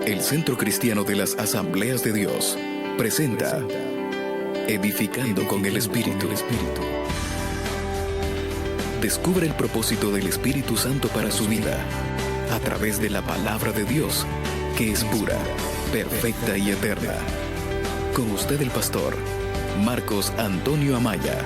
El Centro Cristiano de las Asambleas de Dios presenta Edificando con el Espíritu. Descubre el propósito del Espíritu Santo para su vida a través de la palabra de Dios, que es pura, perfecta y eterna. Con usted el pastor Marcos Antonio Amaya.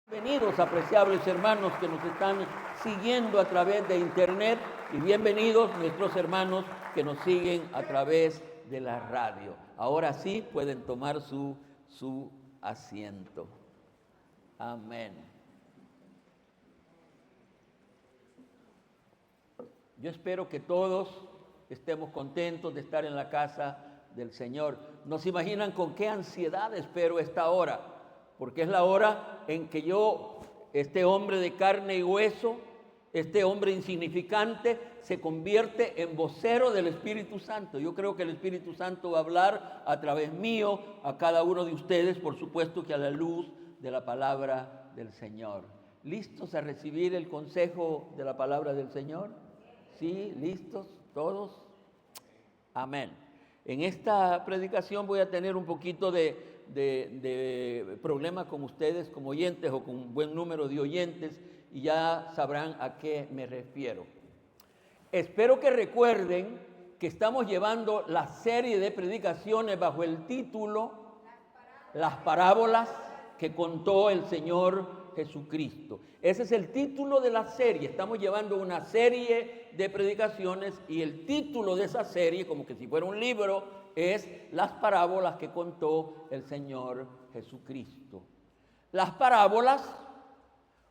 Bienvenidos, apreciables hermanos que nos están siguiendo a través de internet, y bienvenidos nuestros hermanos que nos siguen a través de la radio. Ahora sí pueden tomar su asiento. Amén. Yo espero que todos estemos contentos de estar en la casa del Señor. No se imaginan con qué ansiedad espero esta hora, porque es la hora en que yo, este hombre de carne y hueso, este hombre insignificante, se convierte en vocero del Espíritu Santo. Yo creo que el Espíritu Santo va a hablar a través mío a cada uno de ustedes, por supuesto que a la luz de la palabra del Señor. ¿Listos a recibir el consejo de la palabra del Señor? ¿Sí? ¿Listos todos? Amén. En esta predicación voy a tener un poquito de problema con ustedes como oyentes, o con un buen número de oyentes, y ya sabrán a qué me refiero. Espero que recuerden que estamos llevando la serie de predicaciones bajo el título Las parábolas que contó el Señor Jesucristo. Ese es el título de la serie. Estamos llevando una serie de predicaciones y el título de esa serie, como que si fuera un libro, es Las parábolas que contó el Señor Jesucristo. Las parábolas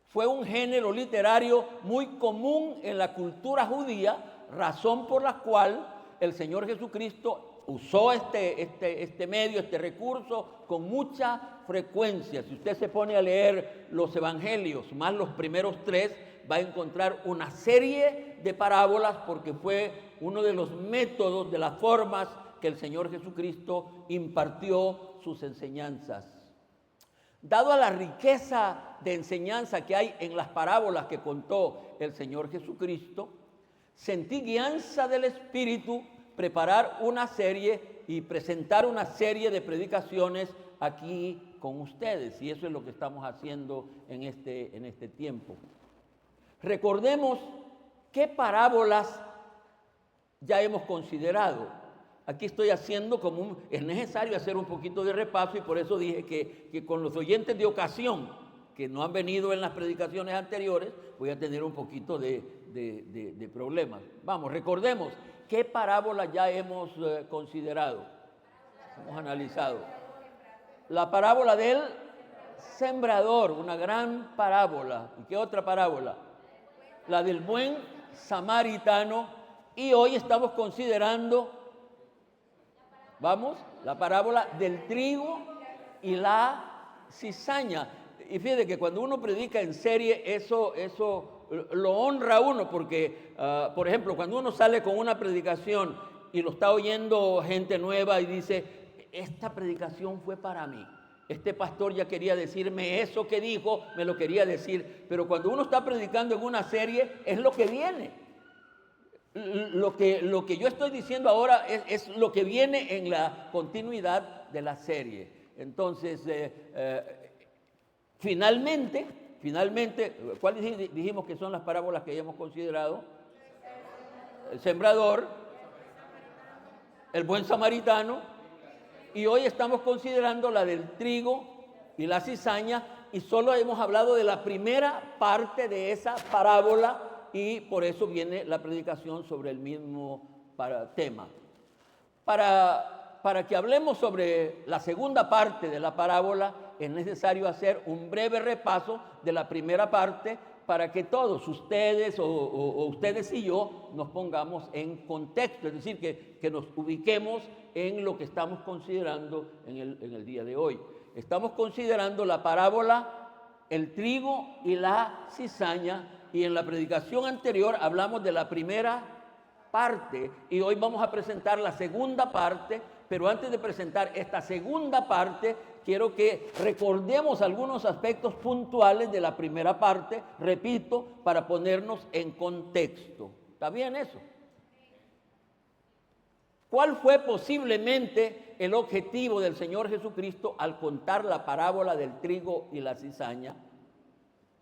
fue un género literario muy común en la cultura judía, razón por la cual el Señor Jesucristo usó este medio, este recurso con mucha frecuencia. Si usted se pone a leer los evangelios, más los primeros 3, va a encontrar una serie de parábolas, porque fue uno de los métodos, de las formas que el Señor Jesucristo impartió sus enseñanzas. Dado a la riqueza de enseñanza que hay en las parábolas que contó el Señor Jesucristo, sentí guianza del Espíritu preparar una serie y presentar una serie de predicaciones aquí con ustedes, y eso es lo que estamos haciendo en este tiempo. Recordemos qué parábolas ya hemos considerado. Aquí estoy haciendo es necesario hacer un poquito de repaso, y por eso dije que con los oyentes de ocasión que no han venido en las predicaciones anteriores, voy a tener un poquito de problemas. Vamos, recordemos qué parábola ya hemos considerado, hemos analizado. La parábola del sembrador, una gran parábola. ¿Y qué otra parábola? La del buen samaritano. Y hoy estamos considerando, la parábola del trigo y la cizaña. Y fíjate que cuando uno predica en serie, eso lo honra a uno, porque, por ejemplo, cuando uno sale con una predicación y lo está oyendo gente nueva y dice, esta predicación fue para mí. Este pastor ya quería decirme eso que dijo, me lo quería decir. Pero cuando uno está predicando en una serie, es lo que viene. Lo que yo estoy diciendo ahora es lo que viene en la continuidad de la serie. Entonces, finalmente, ¿cuáles dijimos que son las parábolas que ya hemos considerado? El sembrador, el buen samaritano, y hoy estamos considerando la del trigo y la cizaña, y solo hemos hablado de la primera parte de esa parábola, y por eso viene la predicación sobre el mismo tema. Para que hablemos sobre la segunda parte de la parábola, es necesario hacer un breve repaso de la primera parte, para que todos ustedes o ustedes y yo nos pongamos en contexto, es decir, que nos ubiquemos en lo que estamos considerando en el día de hoy. Estamos considerando la parábola, el trigo y la cizaña, y en la predicación anterior hablamos de la primera parte y hoy vamos a presentar la segunda parte, pero antes de presentar esta segunda parte, quiero que recordemos algunos aspectos puntuales de la primera parte, repito, para ponernos en contexto. ¿Está bien eso? ¿Cuál fue posiblemente el objetivo del Señor Jesucristo al contar la parábola del trigo y la cizaña?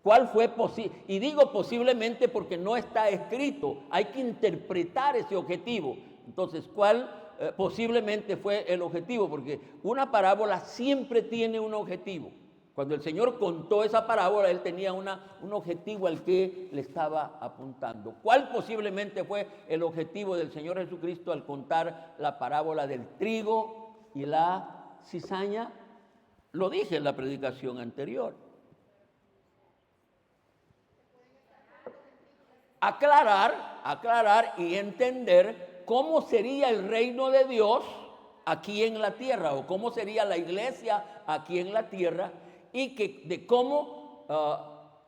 ¿Cuál fue posible? Y digo posiblemente porque no está escrito, hay que interpretar ese objetivo. Entonces, ¿cuál posiblemente fue el objetivo? Porque una parábola siempre tiene un objetivo. Cuando el Señor contó esa parábola, Él tenía un objetivo al que le estaba apuntando. ¿Cuál posiblemente fue el objetivo del Señor Jesucristo al contar la parábola del trigo y la cizaña? Lo dije en la predicación anterior. Aclarar y entender cómo sería el reino de Dios aquí en la tierra, o cómo sería la iglesia aquí en la tierra, y de cómo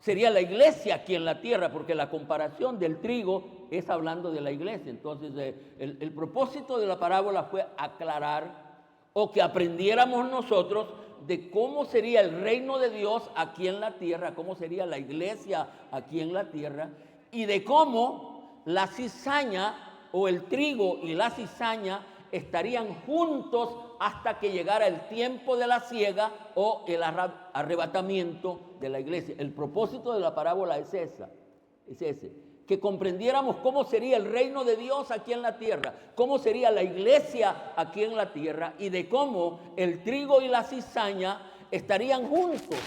sería la iglesia aquí en la tierra, porque la comparación del trigo es hablando de la iglesia. Entonces, el propósito de la parábola fue aclarar o que aprendiéramos nosotros de cómo sería el reino de Dios aquí en la tierra, cómo sería la iglesia aquí en la tierra, y de cómo la cizaña o el trigo y la cizaña estarían juntos hasta que llegara el tiempo de la siega o el arrebatamiento de la iglesia. El propósito de la parábola es ese, que comprendiéramos cómo sería el reino de Dios aquí en la tierra, cómo sería la iglesia aquí en la tierra, y de cómo el trigo y la cizaña estarían juntos.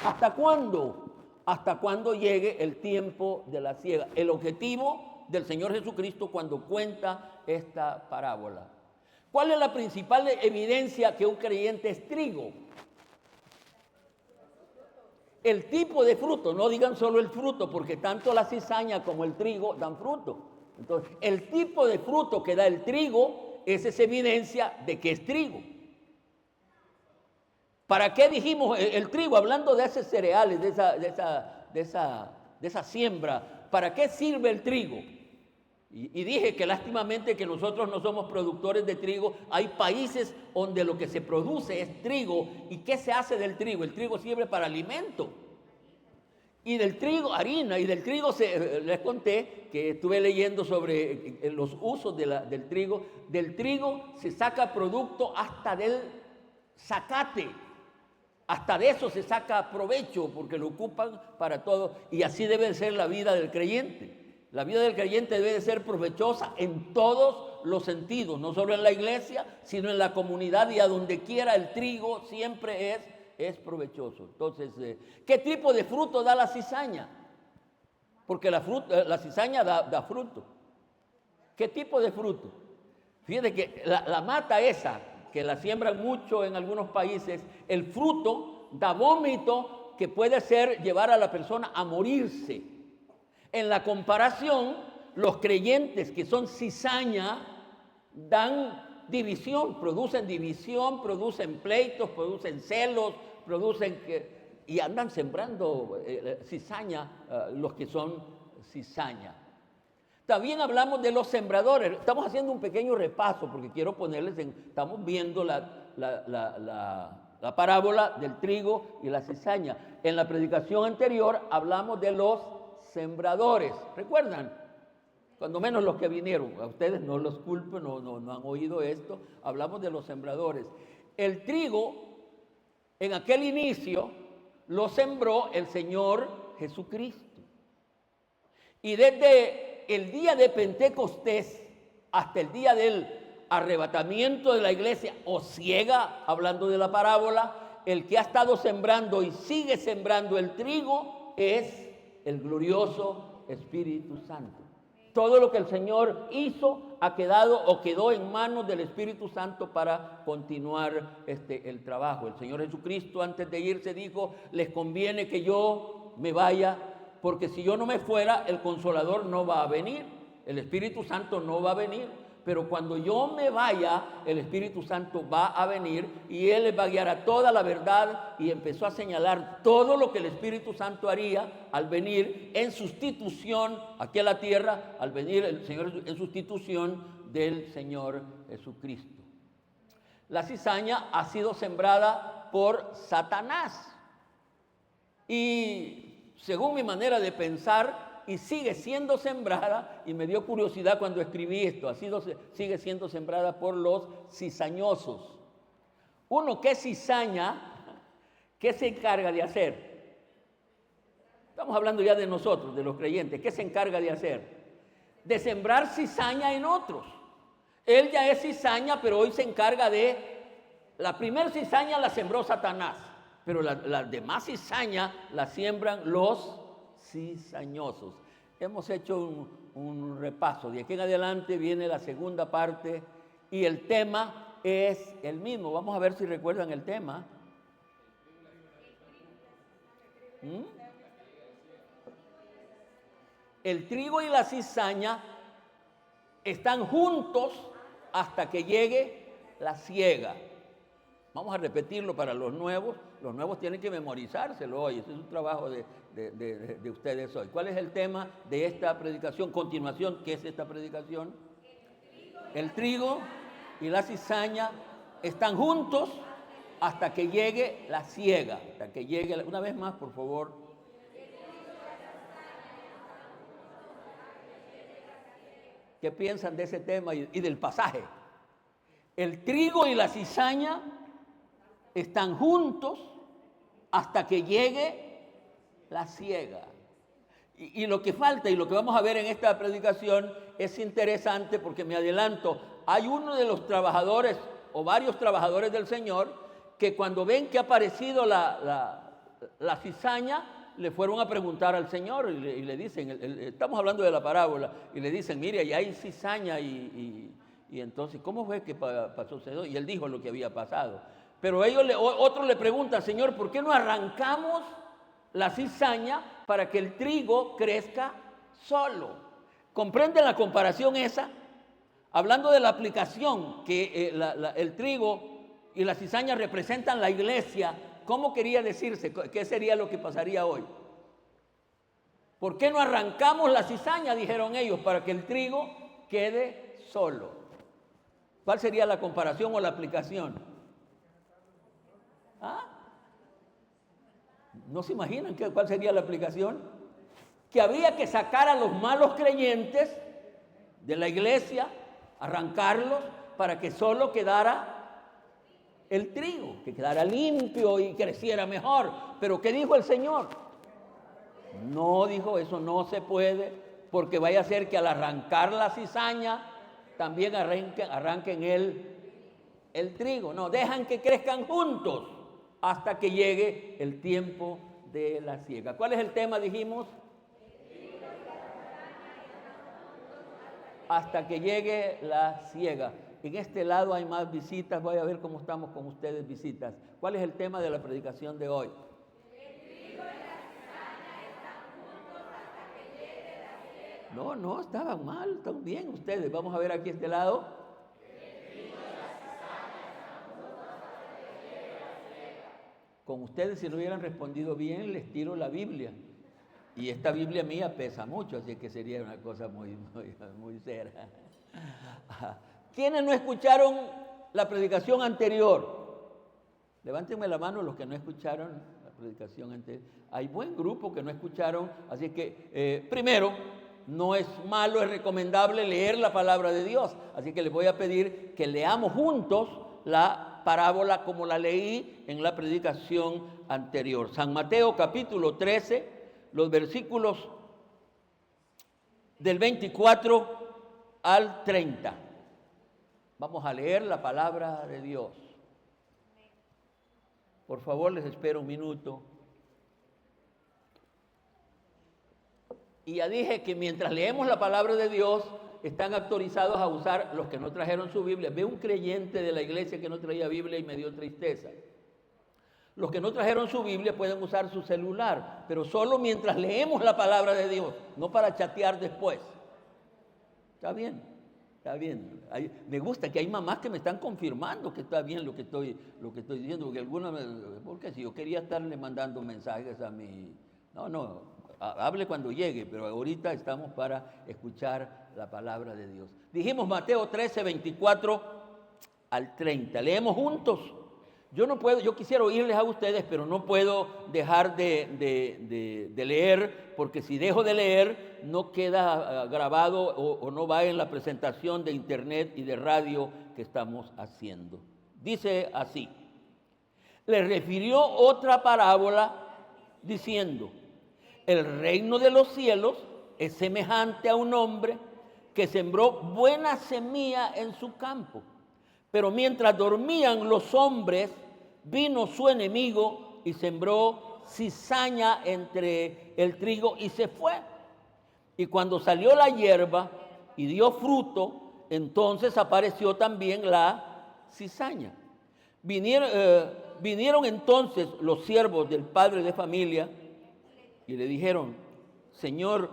¿Hasta cuándo? Hasta cuando llegue el tiempo de la siega. El objetivo del Señor Jesucristo cuando cuenta esta parábola. ¿Cuál es la principal evidencia que un creyente es trigo? El tipo de fruto, no digan solo el fruto, porque tanto la cizaña como el trigo dan fruto. Entonces, el tipo de fruto que da el trigo, esa es evidencia de que es trigo. ¿Para qué dijimos el trigo? Hablando de esos cereales, de esa siembra, ¿para qué sirve el trigo? Y dije que lástimamente que nosotros no somos productores de trigo. Hay países donde lo que se produce es trigo. ¿Y qué se hace del trigo? El trigo sirve para alimento. Y del trigo, harina. Y del trigo, les conté que estuve leyendo sobre los usos del trigo. Del trigo se saca producto hasta del zacate. Hasta de eso se saca provecho porque lo ocupan para todo. Y así debe ser la vida del creyente. La vida del creyente debe de ser provechosa en todos los sentidos, no solo en la iglesia, sino en la comunidad, y a donde quiera el trigo siempre es provechoso. Entonces, ¿qué tipo de fruto da la cizaña? Porque la cizaña da fruto. ¿Qué tipo de fruto? Fíjate que la mata esa, que la siembran mucho en algunos países, el fruto da vómito que puede llevar a la persona a morirse. En la comparación, los creyentes que son cizaña dan división, producen pleitos, producen celos, y andan sembrando cizaña los que son cizaña. También hablamos de los sembradores. Estamos haciendo un pequeño repaso porque quiero estamos viendo la parábola del trigo y la cizaña. En la predicación anterior hablamos de los sembradores. ¿Recuerdan? Cuando menos los que vinieron. A ustedes no los culpo, no han oído esto. Hablamos de los sembradores. El trigo, en aquel inicio, lo sembró el Señor Jesucristo. Y desde el día de Pentecostés hasta el día del arrebatamiento de la iglesia, o siega, hablando de la parábola, el que ha estado sembrando y sigue sembrando el trigo es el glorioso Espíritu Santo. Todo lo que el Señor hizo quedó en manos del Espíritu Santo para continuar el trabajo. El Señor Jesucristo antes de irse dijo: les conviene que yo me vaya, porque si yo no me fuera, el Consolador no va a venir, el Espíritu Santo no va a venir. Pero cuando yo me vaya, el Espíritu Santo va a venir y Él les va a guiar a toda la verdad. Y empezó a señalar todo lo que el Espíritu Santo haría al venir en sustitución aquí a la tierra, al venir el Señor en sustitución del Señor Jesucristo. La cizaña ha sido sembrada por Satanás. Y según mi manera de pensar, y sigue siendo sembrada, y me dio curiosidad cuando escribí esto, sigue siendo sembrada por los cizañosos. Uno que cizaña, ¿qué se encarga de hacer? Estamos hablando ya de nosotros, de los creyentes. ¿Qué se encarga de hacer? De sembrar cizaña en otros. Él ya es cizaña, pero hoy se encarga de... La primera cizaña la sembró Satanás, pero la demás cizaña la siembran los cizañosos. Hemos hecho un repaso. De aquí en adelante viene la segunda parte y el tema es el mismo. Vamos a ver si recuerdan el tema. El trigo y la cizaña están juntos hasta que llegue la siega. Vamos a repetirlo para los nuevos. Los nuevos tienen que memorizárselo hoy. Ese es un trabajo de ustedes hoy. ¿Cuál es el tema de esta predicación? Continuación, ¿qué es esta predicación? El trigo y la cizaña están juntos hasta que llegue la siega. Hasta que llegue, una vez más, por favor. ¿Qué piensan de ese tema y del pasaje? El trigo y la cizaña están juntos hasta que llegue la siega. Y lo que falta y lo que vamos a ver en esta predicación es interesante porque me adelanto. Hay uno de los trabajadores o varios trabajadores del Señor que cuando ven que ha aparecido la cizaña, le fueron a preguntar al Señor y le dicen, estamos hablando de la parábola, y le dicen, mire, allá hay cizaña y entonces, ¿cómo fue que pasó eso? Y él dijo lo que había pasado. Pero otros le preguntan, Señor, ¿por qué no arrancamos la cizaña para que el trigo crezca solo? ¿Comprenden la comparación esa? Hablando de la aplicación que el trigo y la cizaña representan la iglesia, ¿cómo quería decirse? ¿Qué sería lo que pasaría hoy? ¿Por qué no arrancamos la cizaña? Dijeron ellos, para que el trigo quede solo. ¿Cuál sería la comparación o la aplicación? ¿Ah? ¿No se imaginan cuál sería la aplicación? Que habría que sacar a los malos creyentes de la iglesia, arrancarlos para que solo quedara el trigo, que quedara limpio y creciera mejor. Pero ¿qué dijo el Señor? No, dijo, eso no se puede, porque vaya a ser que al arrancar la cizaña también arranquen el trigo. No, dejan que crezcan juntos hasta que llegue el tiempo de la siega. ¿Cuál es el tema, dijimos? Hasta que llegue la siega. En este lado hay más visitas, voy a ver cómo estamos con ustedes visitas. ¿Cuál es el tema de la predicación de hoy? No, estaban mal, están bien ustedes. Vamos a ver aquí este lado. Con ustedes, si no hubieran respondido bien, les tiro la Biblia. Y esta Biblia mía pesa mucho, así que sería una cosa muy seria. ¿Quiénes no escucharon la predicación anterior? Levántenme la mano los que no escucharon la predicación anterior. Hay buen grupo que no escucharon, así que primero, no es malo, es recomendable leer la palabra de Dios. Así que les voy a pedir que leamos juntos la parábola como la leí en la predicación anterior. San Mateo capítulo 13, los versículos del 24 al 30. Vamos a leer la palabra de Dios. Por favor, les espero un minuto. Y ya dije que mientras leemos la palabra de Dios, están autorizados a usar los que no trajeron su Biblia. Ve un creyente de la iglesia que no traía Biblia y me dio tristeza. Los que no trajeron su Biblia pueden usar su celular, pero solo mientras leemos la palabra de Dios, no para chatear después. ¿Está bien? Está bien. Me gusta que hay mamás que me están confirmando que está bien lo que estoy diciendo, porque porque si yo quería estarle mandando mensajes a mi... No, hable cuando llegue, pero ahorita estamos para escuchar la palabra de Dios. Dijimos Mateo 13, 24 al 30. Leemos juntos. Yo quisiera oírles a ustedes, pero no puedo dejar de leer, porque si dejo de leer, no queda grabado o no va en la presentación de internet y de radio que estamos haciendo. Dice así: le refirió otra parábola diciendo: el reino de los cielos es semejante a un hombre que sembró buena semilla en su campo. Pero mientras dormían los hombres, vino su enemigo y sembró cizaña entre el trigo y se fue. Y cuando salió la hierba y dio fruto, entonces apareció también la cizaña. Vinieron entonces los siervos del padre de familia y le dijeron: Señor,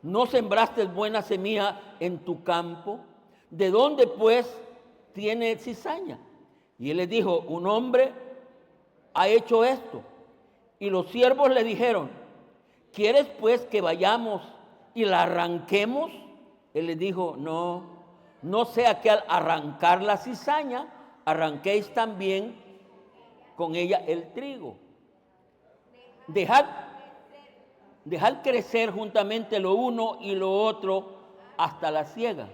¿no sembraste buena semilla en tu campo? ¿De dónde pues tiene cizaña? Y él les dijo: un hombre ha hecho esto. Y los siervos le dijeron: ¿quieres pues que vayamos y la arranquemos? Él les dijo: no sea que al arrancar la cizaña arranquéis también con ella el trigo. Dejad crecer juntamente lo uno y lo otro hasta la siega.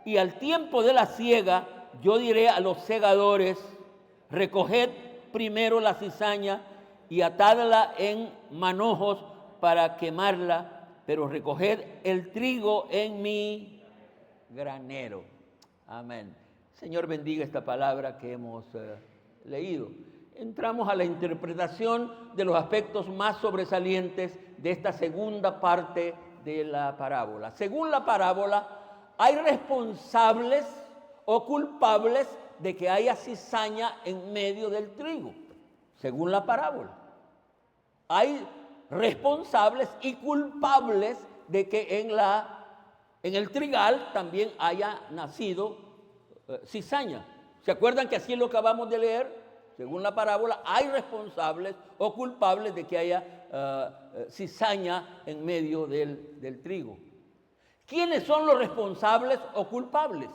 Y al tiempo de la siega yo diré a los segadores: recoged primero la cizaña y atadla en manojos para quemarla, pero recoged el trigo en mi granero. Amén. Señor, bendiga esta palabra que hemos leído. Entramos a la interpretación de los aspectos más sobresalientes de esta segunda parte de la parábola. Según la parábola, hay responsables o culpables de que haya cizaña en medio del trigo. Según la parábola, hay responsables y culpables de que en el trigal también haya nacido cizaña. ¿Se acuerdan que así lo acabamos de leer? Según la parábola, hay responsables o culpables de que haya cizaña en medio del trigo. ¿Quiénes son los responsables o culpables?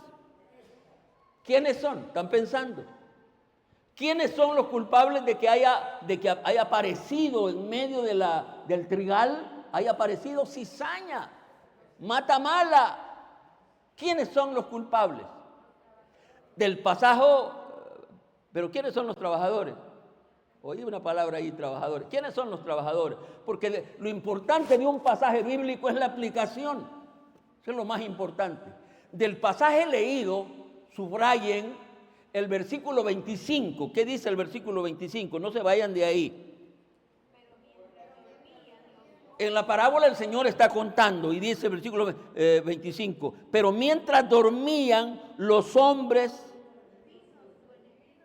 ¿Quiénes son? ¿Están pensando? ¿Quiénes son los culpables de que haya aparecido en medio del trigal, haya aparecido cizaña, mata mala? ¿Quiénes son los culpables? Del pasaje, pero ¿quiénes son los trabajadores? Oí una palabra ahí, trabajadores. ¿Quiénes son los trabajadores? Porque lo importante de un pasaje bíblico es la aplicación. Eso es lo más importante. Del pasaje leído, subrayen el versículo 25. ¿Qué dice el versículo 25? No se vayan de ahí. En la parábola el Señor está contando y dice el versículo 25: pero mientras dormían los hombres...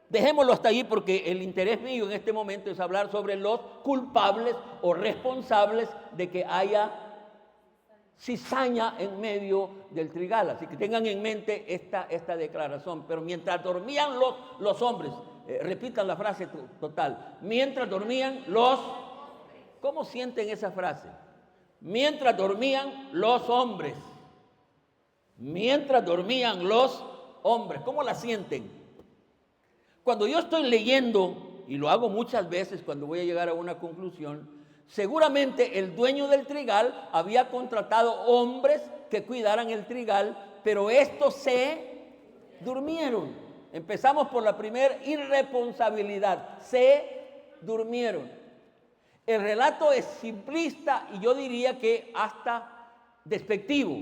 Dejémoslo hasta ahí, porque el interés mío en este momento es hablar sobre los culpables o responsables de que haya cizaña en medio del trigal. Así que tengan en mente esta declaración. Pero mientras dormían los hombres, repitan la frase total: mientras dormían los... ¿Cómo sienten esa frase? Mientras dormían los hombres. Mientras dormían los hombres. ¿Cómo la sienten? Cuando yo estoy leyendo, y lo hago muchas veces cuando voy a llegar a una conclusión, seguramente el dueño del trigal había contratado hombres que cuidaran el trigal, pero estos se durmieron. Empezamos por la primera irresponsabilidad: se durmieron. El relato es simplista y yo diría que hasta despectivo.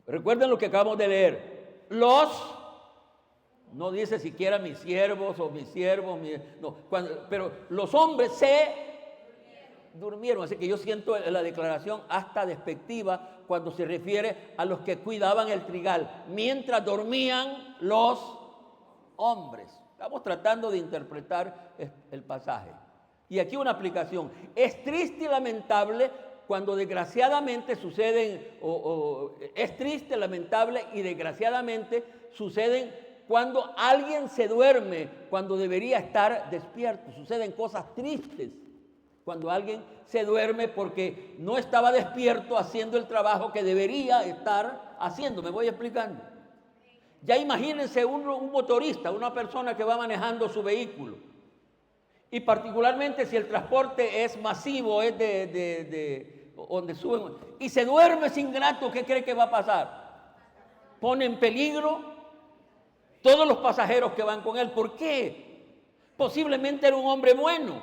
Recuerden lo que acabamos de leer. No dice siquiera mis siervos o mis siervos, pero los hombres se durmieron. Así que yo siento la declaración hasta despectiva cuando se refiere a los que cuidaban el trigal. Mientras dormían los hombres. Estamos tratando de interpretar el pasaje. Y aquí una aplicación. Es triste y lamentable cuando desgraciadamente suceden, es triste, lamentable y desgraciadamente suceden cuando alguien se duerme, cuando debería estar despierto. Suceden cosas tristes cuando alguien se duerme porque no estaba despierto haciendo el trabajo que debería estar haciendo. ¿Me voy explicando? Ya imagínense un motorista, una persona que va manejando su vehículo. Y particularmente si el transporte es masivo, es donde suben, y se duerme ese ingrato, ¿qué cree que va a pasar? Pone en peligro todos los pasajeros que van con él. ¿Por qué? Posiblemente era un hombre bueno,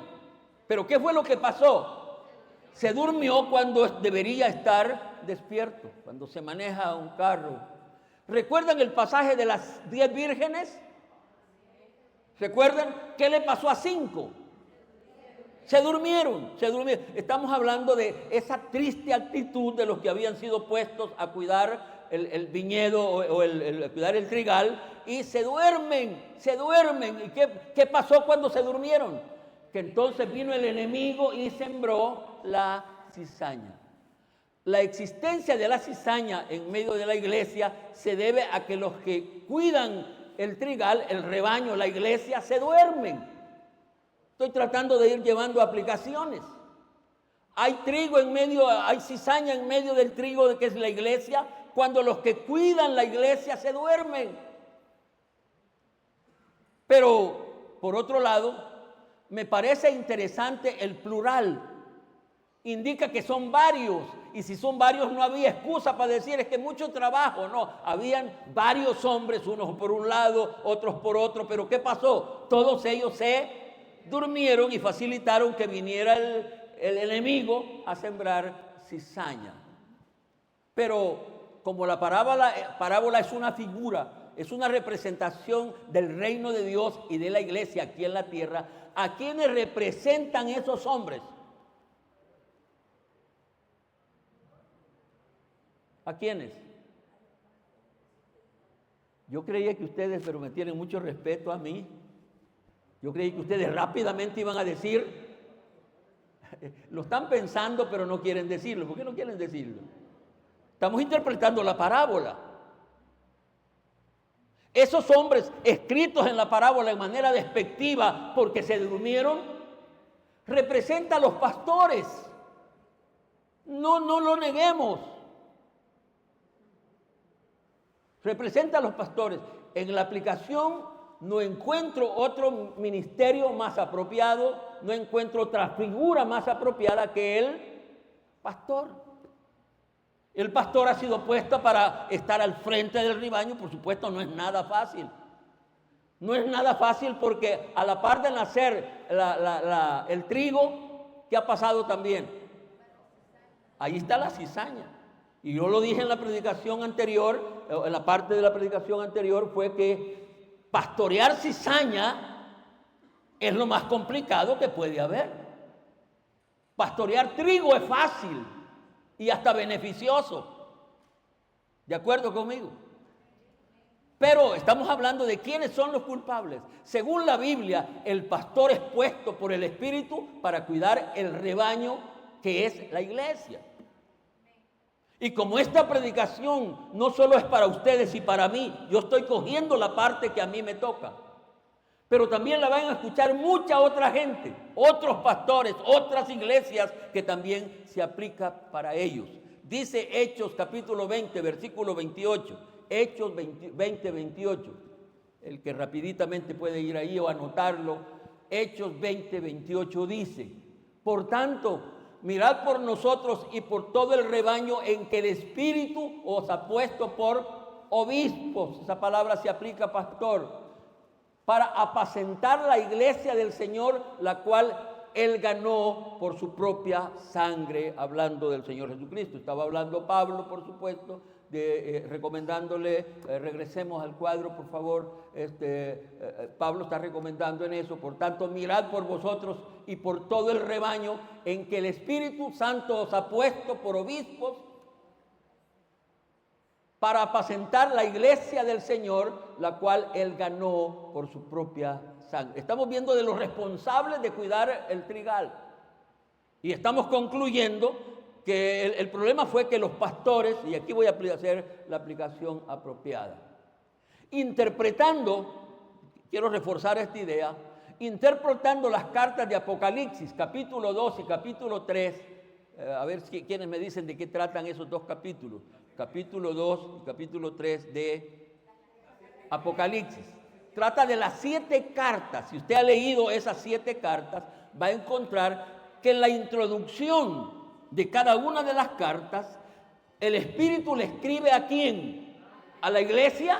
pero ¿qué fue lo que pasó? Se durmió cuando debería estar despierto, cuando se maneja un carro. ¿Recuerdan el pasaje de las 10 vírgenes? ¿Recuerdan qué le pasó a 5? Se durmieron. Estamos hablando de esa triste actitud de los que habían sido puestos a cuidar el viñedo o cuidar el trigal y se duermen. ¿Y qué pasó cuando se durmieron? Que entonces vino el enemigo y sembró la cizaña. La existencia de la cizaña en medio de la iglesia se debe a que los que cuidan el trigal, el rebaño, la iglesia, se duermen. Estoy tratando de ir llevando aplicaciones. Hay trigo en medio, hay cizaña en medio del trigo que es la iglesia, cuando los que cuidan la iglesia se duermen. Pero, por otro lado, me parece interesante el plural. Indica que son varios, y si son varios no había excusa para decir es que mucho trabajo, no, habían varios hombres, unos por un lado, otros por otro, pero ¿qué pasó? Todos ellos se durmieron y facilitaron que viniera el enemigo a sembrar cizaña. Pero como la parábola es una figura, es una representación del reino de Dios y de la iglesia aquí en la tierra, ¿a quiénes representan esos hombres? ¿A quiénes? Yo creía que ustedes, pero me tienen mucho respeto a mí. Yo creí que ustedes rápidamente iban a decir, lo están pensando, pero no quieren decirlo. ¿Por qué no quieren decirlo? Estamos interpretando la parábola. Esos hombres escritos en la parábola de manera despectiva porque se durmieron, representan a los pastores. No lo neguemos. Representa a los pastores. En la aplicación no encuentro otro ministerio más apropiado, no encuentro otra figura más apropiada que el pastor. El pastor ha sido puesto para estar al frente del rebaño, por supuesto no es nada fácil. No es nada fácil porque a la par de nacer el trigo, ¿qué ha pasado también? Ahí está la cizaña. Y yo lo dije en la predicación anterior, en la parte de la predicación anterior, fue que pastorear cizaña es lo más complicado que puede haber. Pastorear trigo es fácil y hasta beneficioso. ¿De acuerdo conmigo? Pero estamos hablando de quiénes son los culpables. Según la Biblia, el pastor es puesto por el Espíritu para cuidar el rebaño que es la iglesia. Y como esta predicación no solo es para ustedes y para mí, yo estoy cogiendo la parte que a mí me toca, pero también la van a escuchar mucha otra gente, otros pastores, otras iglesias que también se aplica para ellos. Dice Hechos capítulo 20, versículo 28, Hechos 20, 28, el que rapiditamente puede ir ahí o anotarlo, Hechos 20, 28 dice, por tanto, mirad por nosotros y por todo el rebaño en que el Espíritu os ha puesto por obispos, esa palabra se aplica a pastor, para apacentar la iglesia del Señor, la cual Él ganó por su propia sangre, hablando del Señor Jesucristo. Estaba hablando Pablo, por supuesto, recomendándole, regresemos al cuadro, por favor. Pablo está recomendando en eso, por tanto, mirad por vosotros y por todo el rebaño en que el Espíritu Santo os ha puesto por obispos para apacentar la iglesia del Señor, la cual Él ganó por su propia sangre. Estamos viendo de los responsables de cuidar el trigal y estamos concluyendo que el problema fue que los pastores, y aquí voy a hacer la aplicación apropiada, quiero reforzar esta idea, interpretando las cartas de Apocalipsis, capítulo 2 y capítulo 3, a ver quiénes me dicen de qué tratan esos dos capítulos, capítulo 2 y capítulo 3 de Apocalipsis. Trata de las 7 cartas. Si usted ha leído esas 7 cartas, va a encontrar que en la introducción de cada una de las cartas, el Espíritu le escribe ¿a quién? ¿A la iglesia?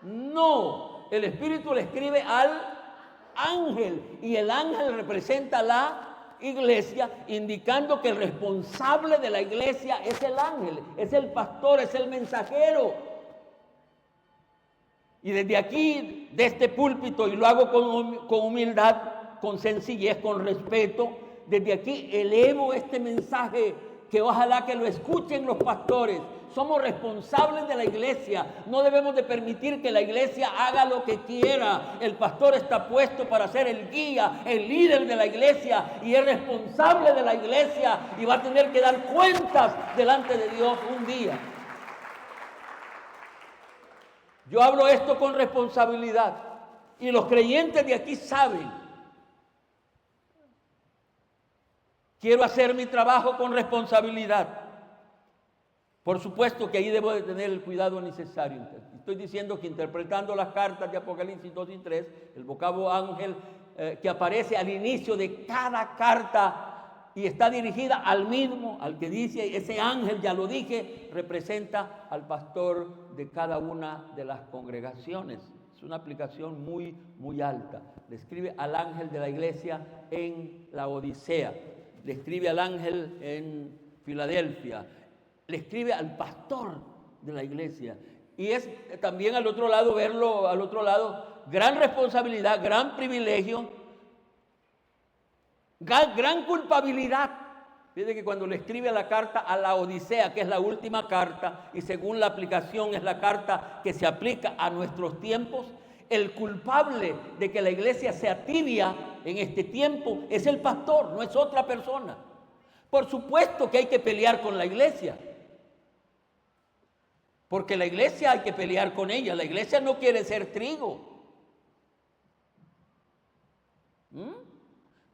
No, el Espíritu le escribe al ángel, y el ángel representa la iglesia, indicando que el responsable de la iglesia es el ángel, es el pastor, es el mensajero. Y desde aquí, de este púlpito, y lo hago con humildad, con sencillez, con respeto, desde aquí elevo este mensaje que ojalá que lo escuchen los pastores. Somos responsables de la iglesia, no debemos de permitir que la iglesia haga lo que quiera. El pastor está puesto para ser el guía, el líder de la iglesia, y es responsable de la iglesia y va a tener que dar cuentas delante de Dios un día. Yo hablo esto con responsabilidad y los creyentes de aquí saben. Quiero hacer mi trabajo con responsabilidad. Por supuesto que ahí debo de tener el cuidado necesario. Estoy diciendo que interpretando las cartas de Apocalipsis 2 y 3, el vocablo ángel que aparece al inicio de cada carta y está dirigida al mismo, al que dice, ese ángel, ya lo dije, representa al pastor de cada una de las congregaciones. Es una aplicación muy, muy alta. Le escribe al ángel de la iglesia en la Odisea, le escribe al ángel en Filadelfia, le escribe al pastor de la iglesia. Y es también al otro lado, verlo al otro lado, gran responsabilidad, gran privilegio, gran culpabilidad. Fíjate que cuando le escribe la carta a la Odisea, que es la última carta, y según la aplicación es la carta que se aplica a nuestros tiempos, el culpable de que la iglesia sea tibia en este tiempo es el pastor, no es otra persona. Por supuesto que hay que pelear con la iglesia, porque la iglesia hay que pelear con ella. La iglesia no quiere ser trigo.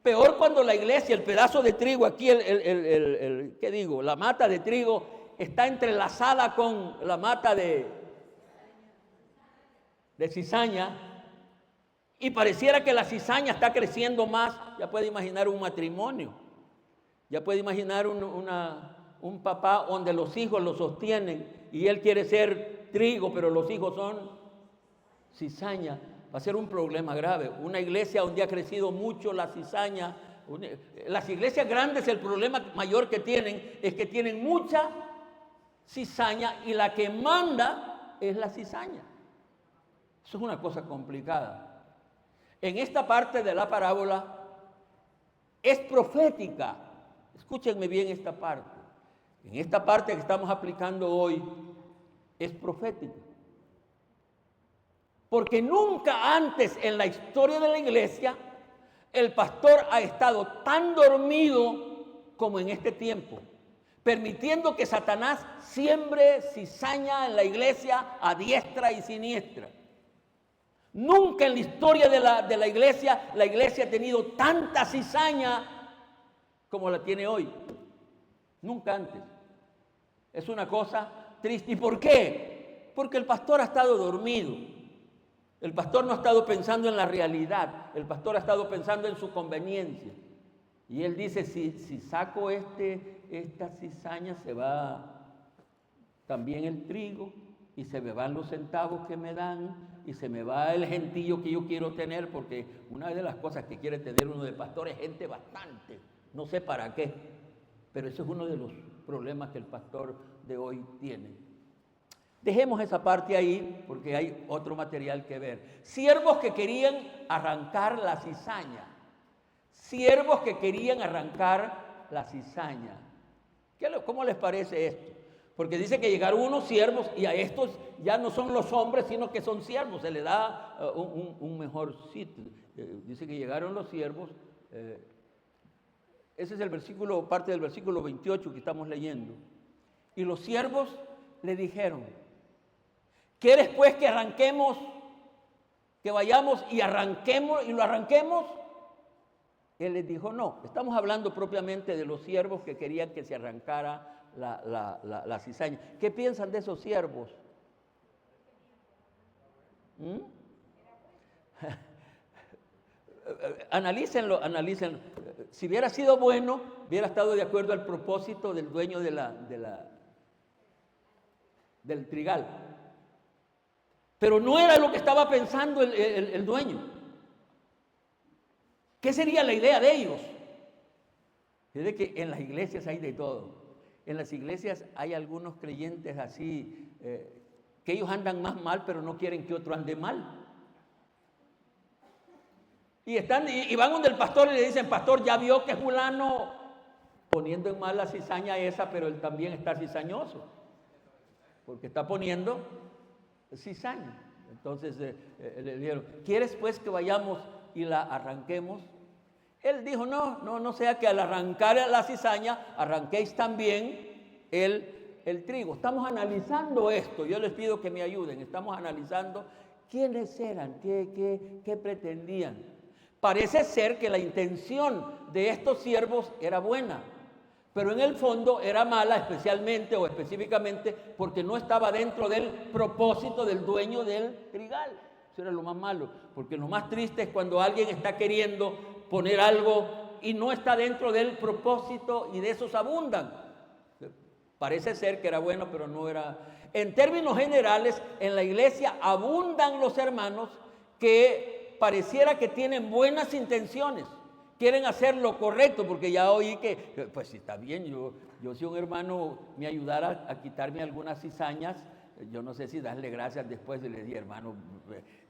Peor cuando la iglesia, el pedazo de trigo, aquí ¿qué digo? La mata de trigo está entrelazada con la mata de cizaña, y pareciera que la cizaña está creciendo más. Ya puede imaginar un matrimonio, ya puede imaginar un papá donde los hijos lo sostienen y él quiere ser trigo, pero los hijos son cizaña. Va a ser un problema grave. Una iglesia donde ha crecido mucho la cizaña, las iglesias grandes, el problema mayor que tienen es que tienen mucha cizaña y la que manda es la cizaña. Eso es una cosa complicada. En esta parte de la parábola es profética. Escúchenme bien esta parte. En esta parte que estamos aplicando hoy es profética. Porque nunca antes en la historia de la iglesia el pastor ha estado tan dormido como en este tiempo, permitiendo que Satanás siembre cizaña en la iglesia a diestra y siniestra. Nunca en la historia de la iglesia ha tenido tanta cizaña como la tiene hoy. Nunca antes. Es una cosa triste. ¿Y por qué? Porque el pastor ha estado dormido. El pastor no ha estado pensando en la realidad. El pastor ha estado pensando en su conveniencia. Y él dice, si saco esta cizaña, se va también el trigo, y se me van los centavos que me dan, y se me va el gentío que yo quiero tener, porque una de las cosas que quiere tener uno de pastor es gente bastante. No sé para qué, pero ese es uno de los problemas que el pastor de hoy tiene. Dejemos esa parte ahí porque hay otro material que ver. Siervos que querían arrancar la cizaña. Siervos que querían arrancar la cizaña. ¿Cómo les parece esto? Porque dice que llegaron unos siervos y a estos ya no son los hombres, sino que son siervos. Se le da un mejor sitio. Dice que llegaron los siervos Ese es el versículo, parte del versículo 28 que estamos leyendo. Y los siervos le dijeron: ¿quieres pues que arranquemos, que vayamos y arranquemos y lo arranquemos? Él les dijo: no. Estamos hablando propiamente de los siervos que querían que se arrancara la cizaña. ¿Qué piensan de esos siervos? Analícenlo. Si hubiera sido bueno, hubiera estado de acuerdo al propósito del dueño del trigal. Pero no era lo que estaba pensando el dueño. ¿Qué sería la idea de ellos? Es de que en las iglesias hay de todo. En las iglesias hay algunos creyentes así, que ellos andan más mal, pero no quieren que otro ande mal. Y van donde el pastor y le dicen: pastor, ya vio que fulano, poniendo en mal la cizaña esa, pero él también está cizañoso, porque está poniendo cizaña. Entonces le dijeron: ¿quieres pues que vayamos y la arranquemos? Él dijo: no sea que al arrancar la cizaña arranquéis también el trigo. Estamos analizando esto, yo les pido que me ayuden. Estamos analizando quiénes eran, qué pretendían. Parece ser que la intención de estos siervos era buena, pero en el fondo era mala, especialmente o específicamente porque no estaba dentro del propósito del dueño del trigal. Eso era lo más malo, porque lo más triste es cuando alguien está queriendo poner algo y no está dentro del propósito, y de esos abundan. Parece ser que era bueno, pero no era. En términos generales, en la iglesia abundan los hermanos que pareciera que tienen buenas intenciones, quieren hacer lo correcto, porque ya oí que, pues si está bien, yo si un hermano me ayudara a quitarme algunas cizañas, yo no sé si darle gracias después. Le dije: hermano,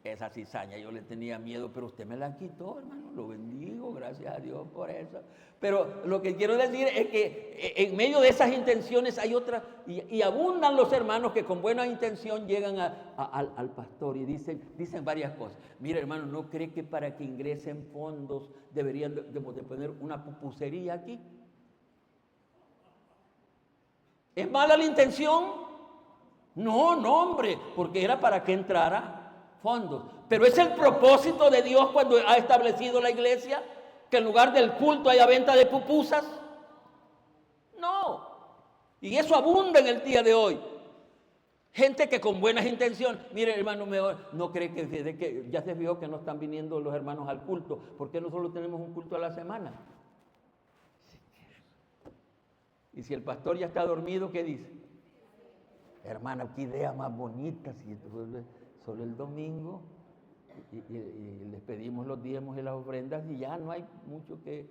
esa cizaña yo le tenía miedo, pero usted me la quitó, hermano, lo bendigo, gracias a Dios por eso. Pero lo que quiero decir es que en medio de esas intenciones hay otras, y abundan los hermanos que con buena intención llegan al pastor y dicen varias cosas. Mira, hermano, ¿no cree que para que ingresen fondos deberían de poner una pupusería aquí? ¿Es mala la intención? No, hombre, porque era para que entrara fondos. Pero es el propósito de Dios cuando ha establecido la iglesia, que en lugar del culto haya venta de pupusas. No. Y eso abunda en el día de hoy. Gente que con buenas intenciones, mire, hermano, no cree que ya se vio que no están viniendo los hermanos al culto. ¿Por qué no solo tenemos un culto a la semana? Y si el pastor ya está dormido, ¿qué dice? Hermana, qué idea más bonita, si solo el domingo y les pedimos los diezmos y las ofrendas y ya no hay mucho que.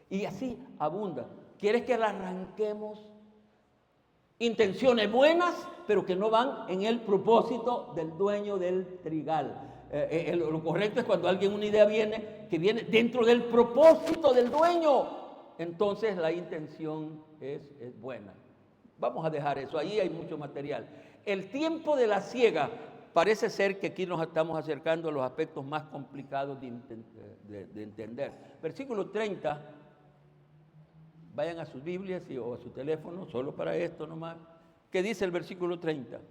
Y así abunda. ¿Quieres que la arranquemos? Intenciones buenas, pero que no van en el propósito del dueño del trigal. Lo correcto es cuando una idea que viene dentro del propósito del dueño. Entonces la intención es buena. Vamos a dejar eso, ahí hay mucho material. El tiempo de la siega, parece ser que aquí nos estamos acercando a los aspectos más complicados de entender. Versículo 30, vayan a sus Biblias o a su teléfono, solo para esto nomás. ¿Qué dice el versículo 30?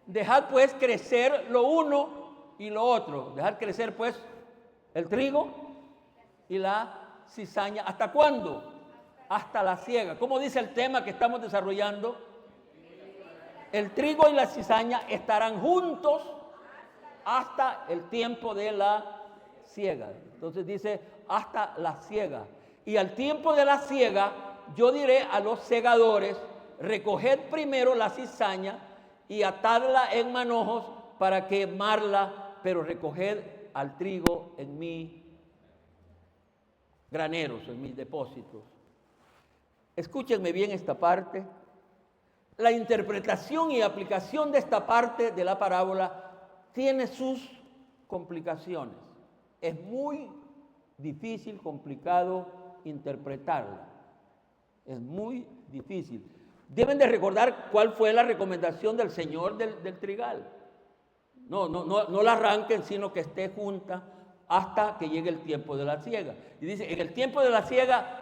Dejad pues crecer lo uno y lo otro. Dejad crecer pues el trigo y la cizaña. ¿Hasta cuándo? Hasta la siega. ¿Cómo dice el tema que estamos desarrollando? El trigo y la cizaña estarán juntos hasta el tiempo de la siega. Entonces dice hasta la siega. Y al tiempo de la siega, yo diré a los segadores: recoged primero la cizaña y atadla en manojos para quemarla, pero recoged al trigo en mis graneros, en mis depósitos. Escúchenme bien esta parte. La interpretación y aplicación de esta parte de la parábola tiene sus complicaciones. Es muy difícil, complicado interpretarla. Es muy difícil. Deben de recordar cuál fue la recomendación del Señor del trigal. No la arranquen, sino que esté junta hasta que llegue el tiempo de la siega. Y dice, en el tiempo de la siega,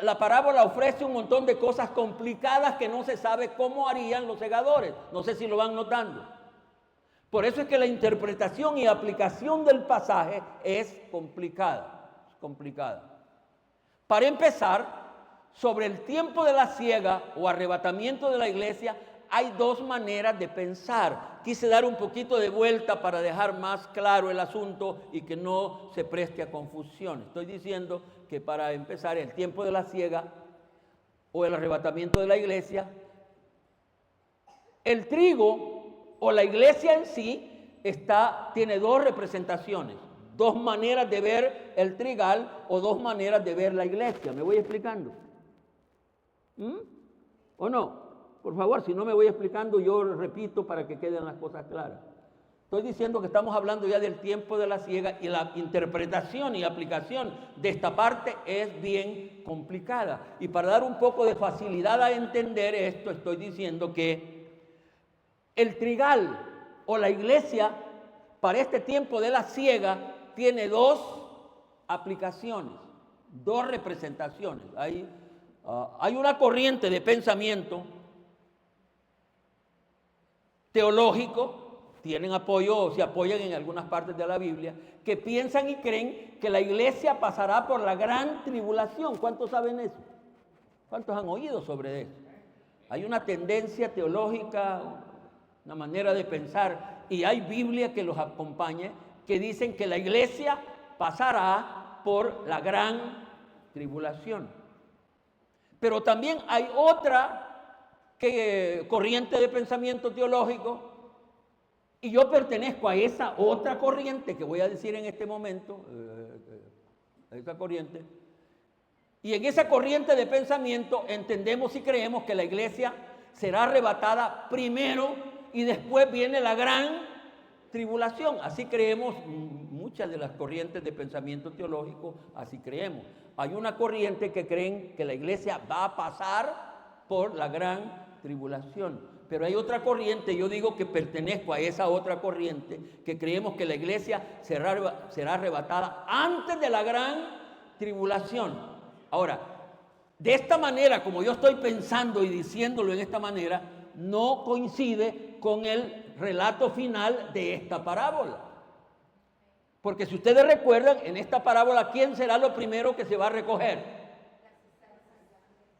la parábola ofrece un montón de cosas complicadas que no se sabe cómo harían los segadores. No sé si lo van notando. Por eso es que la interpretación y aplicación del pasaje es complicada. Para empezar, sobre el tiempo de la siega o arrebatamiento de la iglesia, hay dos maneras de pensar. Quise dar un poquito de vuelta para dejar más claro el asunto y que no se preste a confusión. Estoy diciendo que para empezar, el tiempo de la siega o el arrebatamiento de la iglesia, el trigo o la iglesia en sí tiene dos representaciones, dos maneras de ver el trigal o dos maneras de ver la iglesia. ¿Me voy explicando? ¿O no? Por favor, si no me voy explicando, yo repito para que queden las cosas claras. Estoy diciendo que estamos hablando ya del tiempo de la siega y la interpretación y aplicación de esta parte es bien complicada. Y para dar un poco de facilidad a entender esto, estoy diciendo que el trigal o la iglesia para este tiempo de la siega tiene dos aplicaciones, dos representaciones. Hay una corriente de pensamiento teológico, tienen apoyo o se apoyan en algunas partes de la Biblia, que piensan y creen que la iglesia pasará por la gran tribulación. ¿Cuántos saben eso? ¿Cuántos han oído sobre eso? Hay una tendencia teológica, una manera de pensar, y hay Biblia que los acompaña, que dicen que la iglesia pasará por la gran tribulación. Pero también hay otra corriente de pensamiento teológico, y yo pertenezco a esa otra corriente que voy a decir en este momento, esa corriente, y en esa corriente de pensamiento entendemos y creemos que la iglesia será arrebatada primero y después viene la gran tribulación. Así creemos muchas de las corrientes de pensamiento teológico, así creemos. Hay una corriente que creen que la iglesia va a pasar por la gran tribulación. Pero hay otra corriente, yo digo que pertenezco a esa otra corriente, que creemos que la iglesia será arrebatada antes de la gran tribulación. Ahora, de esta manera, como yo estoy pensando y diciéndolo en esta manera, no coincide con el relato final de esta parábola. Porque si ustedes recuerdan, en esta parábola, ¿quién será lo primero que se va a recoger?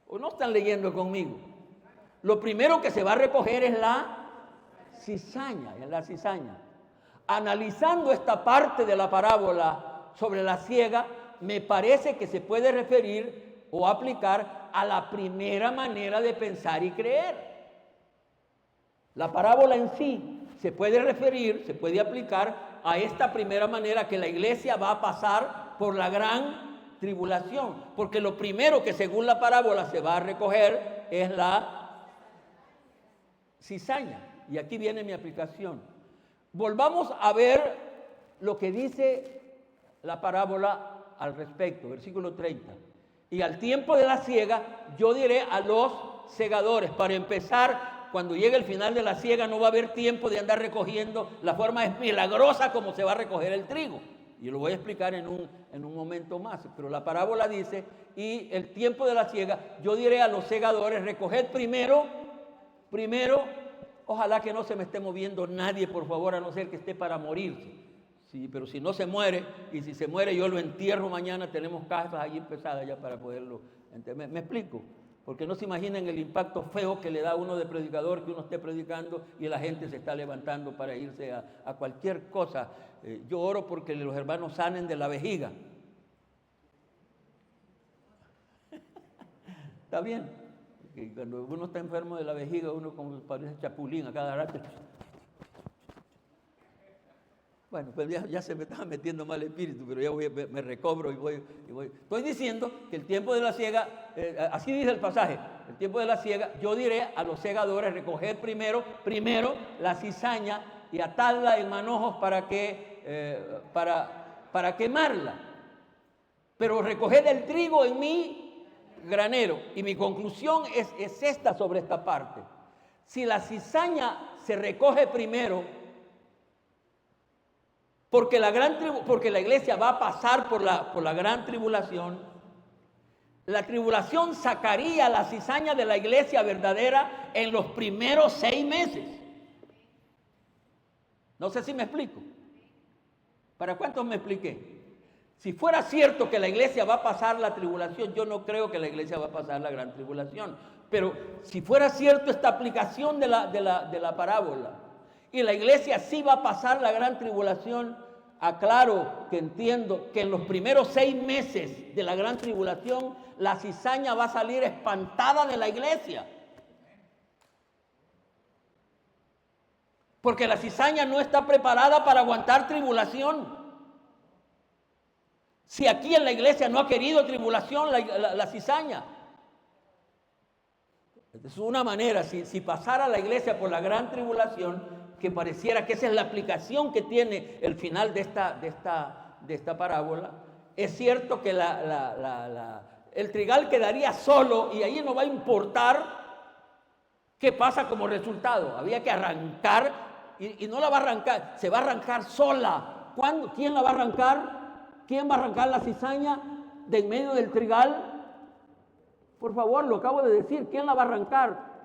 ¿O no están leyendo conmigo? Lo primero que se va a recoger es la cizaña, Analizando esta parte de la parábola sobre la siega, me parece que se puede referir o aplicar a la primera manera de pensar y creer. La parábola en sí se puede referir, se puede aplicar a esta primera manera, que la iglesia va a pasar por la gran tribulación, porque lo primero que según la parábola se va a recoger es la cizaña. Y aquí viene mi aplicación. Volvamos a ver lo que dice la parábola al respecto, versículo 30. Y al tiempo de la siega, yo diré a los segadores. Para empezar, cuando llegue el final de la siega, no va a haber tiempo de andar recogiendo. La forma es milagrosa como se va a recoger el trigo. Y lo voy a explicar en un momento más. Pero la parábola dice, y el tiempo de la siega, yo diré a los segadores, recoged primero, ojalá que no se me esté moviendo nadie, por favor, a no ser que esté para morirse. Sí, pero si no se muere, y si se muere yo lo entierro mañana, tenemos casas allí pesadas ya para poderlo enterrar. ¿Me explico? Porque no se imaginen el impacto feo que le da a uno de predicador, que uno esté predicando y la gente se está levantando para irse a cualquier cosa. Yo oro porque los hermanos sanen de la vejiga. ¿Está bien? Que cuando uno está enfermo de la vejiga, uno como parece chapulín a cada rato. Bueno, pues ya se me estaba metiendo mal el espíritu, pero ya me recobro y voy. Estoy diciendo que el tiempo de la siega, así dice el pasaje, el tiempo de la siega, yo diré a los segadores, recoger primero la cizaña y atadla en manojos para quemarla. Pero recoged el trigo en mi granero. Y mi conclusión es esta sobre esta parte. Si la cizaña se recoge primero, porque la iglesia va a pasar por la gran tribulación. La tribulación sacaría la cizaña de la iglesia verdadera en los primeros 6 meses. No sé si me explico. ¿Para cuántos me expliqué? Si fuera cierto que la iglesia va a pasar la tribulación, yo no creo que la iglesia va a pasar la gran tribulación. Pero si fuera cierto esta aplicación de la parábola, y la iglesia sí va a pasar la gran tribulación, aclaro que entiendo que en los primeros 6 meses de la gran tribulación, la cizaña va a salir espantada de la iglesia. Porque la cizaña no está preparada para aguantar tribulación. Si aquí en la iglesia no ha querido tribulación la cizaña. Es una manera, si pasara la iglesia por la gran tribulación, que pareciera que esa es la aplicación que tiene el final de esta parábola, es cierto que el trigal quedaría solo y ahí no va a importar qué pasa como resultado. Había que arrancar y no la va a arrancar, se va a arrancar sola. ¿Cuándo? ¿Quién la va a arrancar? ¿Quién va a arrancar la cizaña de en medio del trigal? Por favor, lo acabo de decir. ¿Quién la va a arrancar?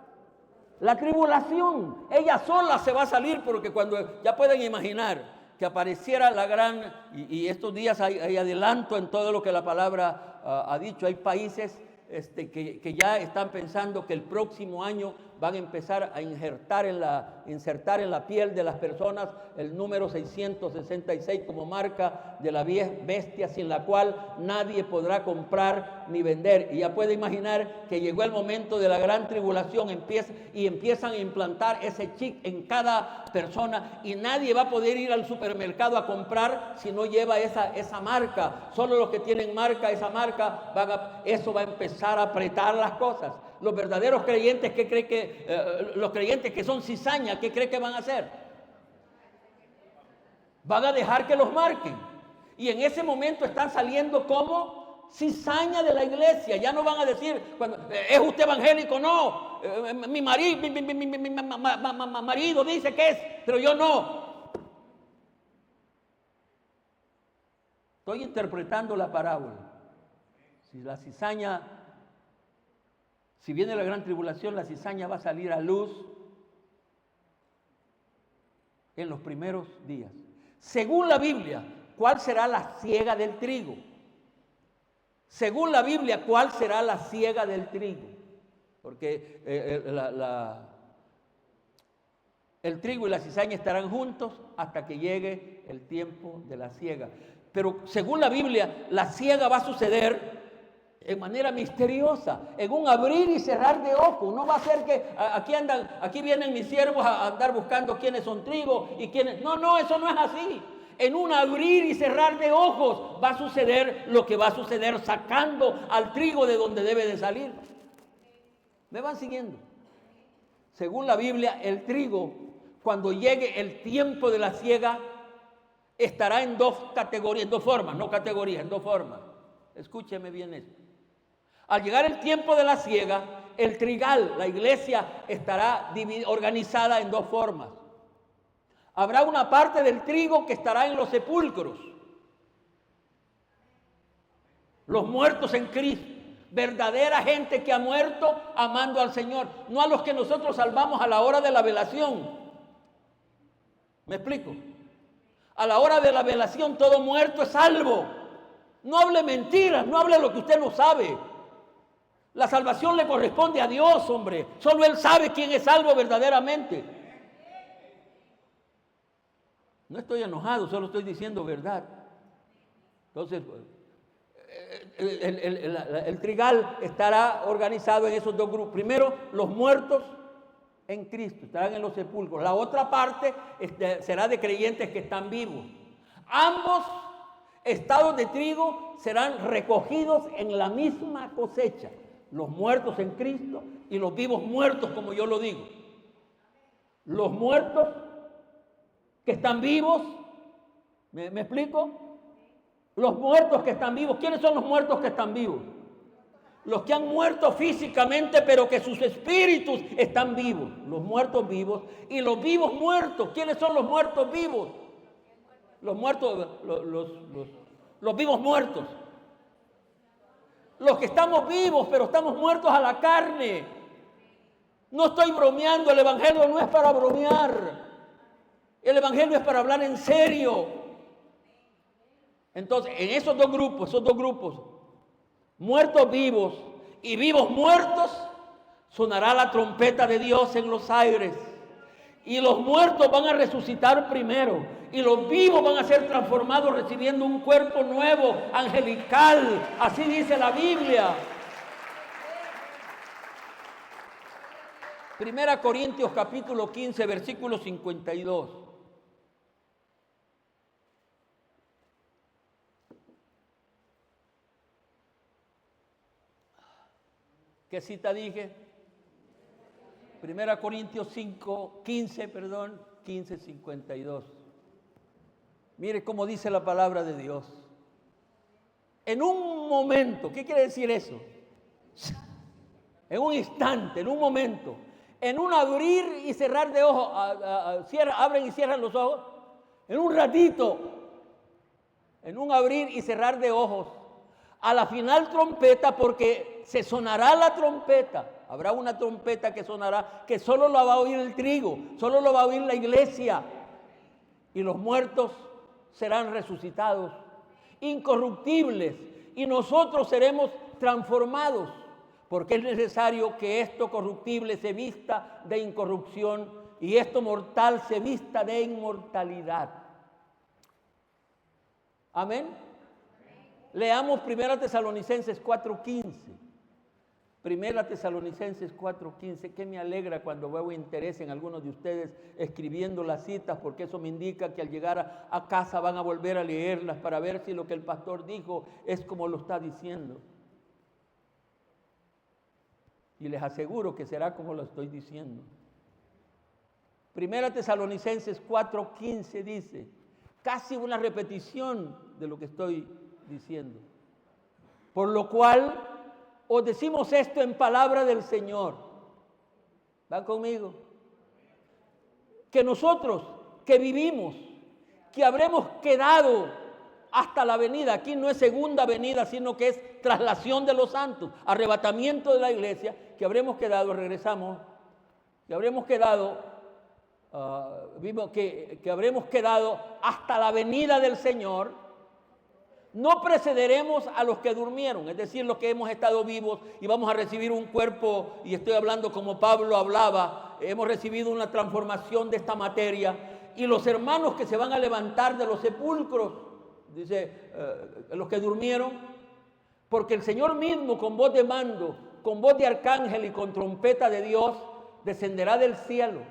La tribulación. Ella sola se va a salir, porque cuando ya pueden imaginar que apareciera la gran... Y estos días hay adelanto en todo lo que la palabra ha dicho. Hay países que ya están pensando que el próximo año van a empezar a insertar en la piel de las personas el número 666 como marca de la bestia, sin la cual nadie podrá comprar ni vender. Y ya puede imaginar que llegó el momento de la gran tribulación, empiezan a implantar ese chip en cada persona y nadie va a poder ir al supermercado a comprar si no lleva esa marca. Solo los que tienen esa marca, eso va a empezar a apretar las cosas. Los verdaderos creyentes, ¿qué creen los creyentes que son cizaña, qué creen que van a hacer? Van a dejar que los marquen. Y en ese momento están saliendo como cizaña de la iglesia. Ya no van a decir, ¿es usted evangélico? No. Mi marido dice que es, pero yo no. Estoy interpretando la parábola. Si viene la gran tribulación, la cizaña va a salir a luz en los primeros días. Según la Biblia, ¿cuál será la siega del trigo? Según la Biblia, ¿cuál será la siega del trigo? Porque el trigo y la cizaña estarán juntos hasta que llegue el tiempo de la siega. Pero según la Biblia, la siega va a suceder en manera misteriosa, en un abrir y cerrar de ojos. No va a ser que aquí vienen mis siervos a andar buscando quiénes son trigo y quiénes. No, eso no es así. En un abrir y cerrar de ojos va a suceder lo que va a suceder, sacando al trigo de donde debe de salir. ¿Me van siguiendo? Según la Biblia, el trigo, cuando llegue el tiempo de la siega, estará en 2 categorías, en 2 formas, no categorías, en 2 formas. Escúcheme bien esto. Al llegar el tiempo de la siega, el trigal, la iglesia, estará organizada en 2 formas. Habrá una parte del trigo que estará en los sepulcros. Los muertos en Cristo. Verdadera gente que ha muerto amando al Señor. No a los que nosotros salvamos a la hora de la velación. ¿Me explico? A la hora de la velación todo muerto es salvo. No hable mentiras, no hable lo que usted no sabe. La salvación le corresponde a Dios, hombre. Solo Él sabe quién es salvo verdaderamente. No estoy enojado, solo estoy diciendo verdad. Entonces, el trigal estará organizado en esos 2 grupos. Primero, los muertos en Cristo, estarán en los sepulcros. La otra parte será de creyentes que están vivos. Ambos estados de trigo serán recogidos en la misma cosecha. Los muertos en Cristo y los vivos muertos, como yo lo digo. Los muertos que están vivos, ¿me explico? Los muertos que están vivos. ¿Quiénes son los muertos que están vivos? Los que han muerto físicamente, pero que sus espíritus están vivos. Los muertos vivos y los vivos muertos. ¿Quiénes son los muertos vivos? Los muertos, los vivos muertos. Los que estamos vivos, pero estamos muertos a la carne. No estoy bromeando, el Evangelio no es para bromear. El Evangelio es para hablar en serio. Entonces, en esos dos grupos, muertos vivos y vivos muertos, sonará la trompeta de Dios en los aires. Y los muertos van a resucitar primero. Y los vivos van a ser transformados recibiendo un cuerpo nuevo, angelical. Así dice la Biblia. 1 Corintios capítulo 15, versículo 52. ¿Qué cita dije? 1 Corintios 15, 52. Mire cómo dice la palabra de Dios. En un momento, ¿qué quiere decir eso? En un instante, en un momento, en un abrir y cerrar de ojos, abren y cierran los ojos, en un ratito, en un abrir y cerrar de ojos, a la final trompeta, porque se sonará la trompeta. Habrá una trompeta que sonará, que solo la va a oír el trigo, solo lo va a oír la iglesia. Y los muertos serán resucitados, incorruptibles, y nosotros seremos transformados, porque es necesario que esto corruptible se vista de incorrupción y esto mortal se vista de inmortalidad. Amén. Leamos 1 Tesalonicenses 4:15. 1 Tesalonicenses 4:15, que me alegra cuando veo interés en algunos de ustedes escribiendo las citas, porque eso me indica que al llegar a casa van a volver a leerlas para ver si lo que el pastor dijo es como lo está diciendo. Y les aseguro que será como lo estoy diciendo. 1 Tesalonicenses 4:15 dice, casi una repetición de lo que estoy diciendo. Por lo cual os decimos esto en palabra del Señor. ¿Van conmigo? Que nosotros que vivimos, que habremos quedado hasta la venida, aquí no es segunda venida, sino que es traslación de los santos, arrebatamiento de la iglesia, que habremos quedado, regresamos, que habremos quedado, que habremos quedado hasta la venida del Señor. No precederemos a los que durmieron, es decir, los que hemos estado vivos y vamos a recibir un cuerpo, y estoy hablando como Pablo hablaba, hemos recibido una transformación de esta materia, y los hermanos que se van a levantar de los sepulcros, dice, los que durmieron, porque el Señor mismo con voz de mando, con voz de arcángel y con trompeta de Dios, descenderá del cielo.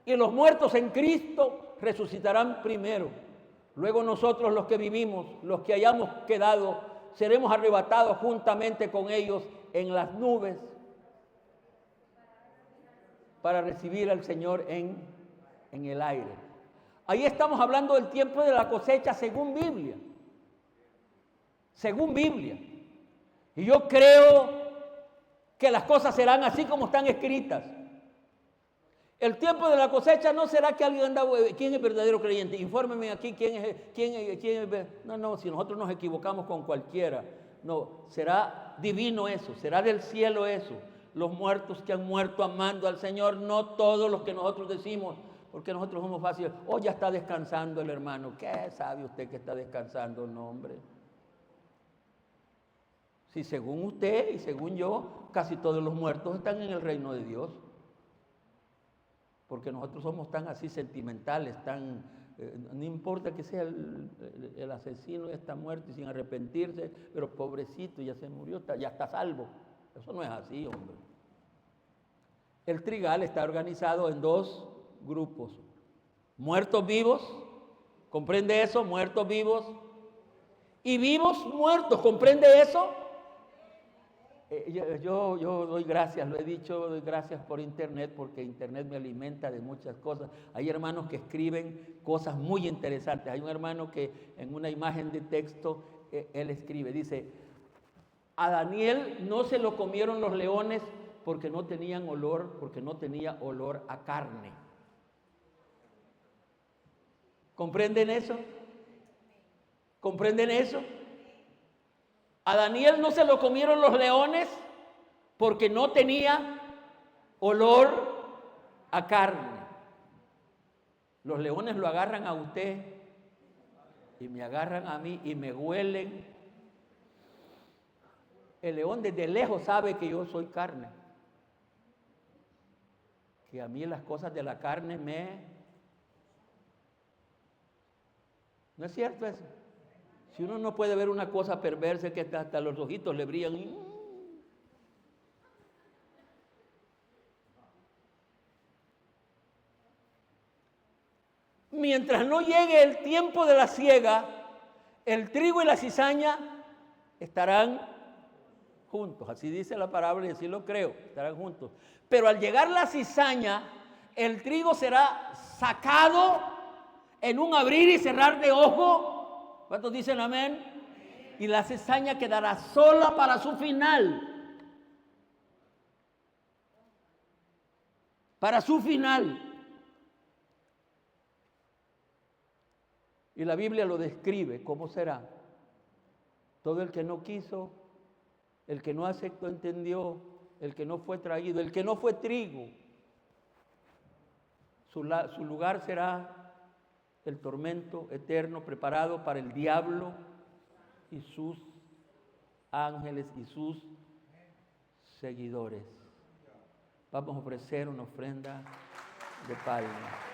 Y los muertos en Cristo resucitarán primero. Luego nosotros los que vivimos, los que hayamos quedado, seremos arrebatados juntamente con ellos en las nubes para recibir al Señor en el aire. Ahí estamos hablando del tiempo de la cosecha según Biblia. Según Biblia. Y yo creo que las cosas serán así como están escritas. El tiempo de la cosecha no será que alguien anda, ¿quién es verdadero creyente? Infórmeme aquí quién es. No, si nosotros nos equivocamos con cualquiera. No, será divino eso, será del cielo eso. Los muertos que han muerto amando al Señor, no todos los que nosotros decimos, porque nosotros somos fáciles. Oh, ya está descansando el hermano. ¿Qué sabe usted que está descansando? No, hombre. Si según usted y según yo, casi todos los muertos están en el reino de Dios. Porque nosotros somos tan así sentimentales, no importa que sea el asesino, ya está muerto y sin arrepentirse, pero pobrecito, ya se murió, ya está salvo. Eso no es así, hombre. El trigal está organizado en dos grupos. Muertos vivos, ¿comprende eso? Muertos vivos. Y vivos muertos, ¿comprende eso? Yo doy gracias, lo he dicho, doy gracias por internet, porque internet me alimenta de muchas cosas. Hay hermanos que escriben cosas muy interesantes. Hay un hermano que en una imagen de texto, él escribe, dice, a Daniel no se lo comieron los leones porque no tenía olor a carne. ¿Comprenden eso? ¿Comprenden eso? A Daniel no se lo comieron los leones porque no tenía olor a carne. Los leones lo agarran a usted y me agarran a mí y me huelen. El león desde lejos sabe que yo soy carne. Que a mí las cosas de la carne ¿No es cierto eso? Si uno no puede ver una cosa perversa que hasta los ojitos le brillan. Mientras no llegue el tiempo de la siega, el trigo y la cizaña estarán juntos. Así dice la palabra y así lo creo, estarán juntos. Pero al llegar la cizaña, el trigo será sacado en un abrir y cerrar de ojo. ¿Cuántos dicen amén? Y la cizaña quedará sola para su final. Para su final. Y la Biblia lo describe, ¿cómo será? Todo el que no quiso, el que no aceptó, entendió, el que no fue traído, el que no fue trigo, su lugar será el tormento eterno preparado para el diablo y sus ángeles y sus seguidores. Vamos a ofrecer una ofrenda de palmas.